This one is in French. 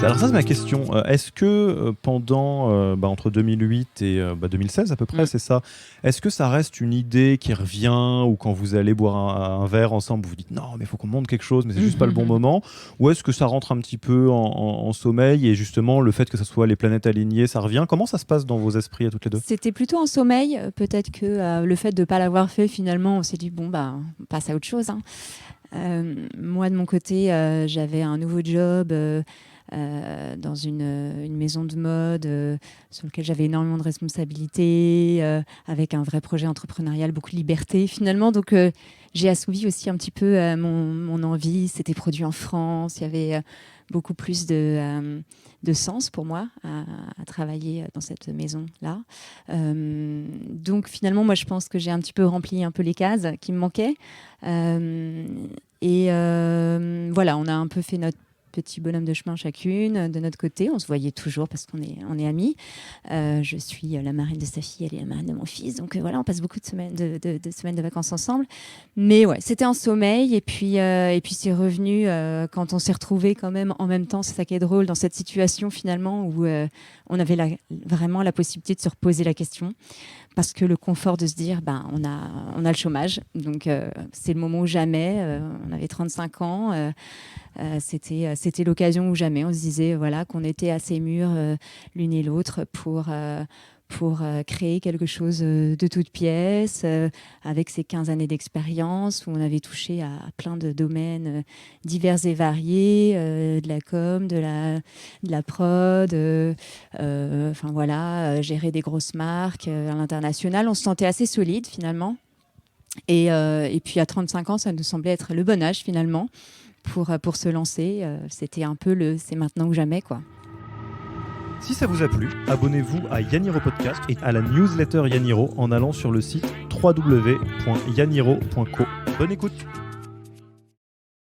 Alors ça, c'est ma question. Est-ce que pendant entre 2008 et 2016 à peu près, c'est ça. Est-ce que ça reste une idée qui revient, ou quand vous allez boire un verre ensemble, vous vous dites non, mais il faut qu'on monte quelque chose, mais c'est juste pas le bon moment, ou est-ce que ça rentre un petit peu en sommeil, et justement le fait que ça soit les planètes alignées, ça revient? Comment ça se passe dans vos esprits à toutes les deux? C'était plutôt en sommeil. Peut-être que le fait de ne pas l'avoir fait, finalement, on s'est dit bon, on passe à autre chose, hein. Moi, de mon côté, j'avais un nouveau job dans une maison de mode sur lequel j'avais énormément de responsabilités, avec un vrai projet entrepreneurial, beaucoup de liberté finalement. Donc, j'ai assouvi aussi un petit peu mon envie. C'était produit en France. Il y avait beaucoup plus de sens pour moi à travailler dans cette maison-là. Donc finalement, moi, je pense que j'ai un petit peu rempli un peu les cases qui me manquaient. Voilà, on a un peu fait notre petit bonhomme de chemin chacune de notre côté. On se voyait toujours parce qu'on est amis. Je suis la marraine de sa fille, elle est la marraine de mon fils. Donc voilà, on passe beaucoup de semaines de vacances ensemble. Mais ouais, c'était un sommeil. Et puis c'est revenu quand on s'est retrouvés quand même en même temps. C'est ça qui est drôle dans cette situation finalement où on avait vraiment la possibilité de se reposer la question. Parce que le confort de se dire, on a le chômage, donc c'est le moment ou jamais. On avait 35 ans, c'était l'occasion ou jamais. On se disait qu'on était assez mûrs l'une et l'autre pour créer quelque chose de toute pièce, avec ces 15 années d'expérience où on avait touché à plein de domaines divers et variés, de la com, de la prod, gérer des grosses marques à l'international. On se sentait assez solide finalement. Et puis à 35 ans, ça nous semblait être le bon âge finalement pour se lancer. C'était un peu c'est maintenant ou jamais, quoi. Si ça vous a plu, abonnez-vous à Yaniro Podcast et à la newsletter Yaniro en allant sur le site www.yaniro.co. Bonne écoute!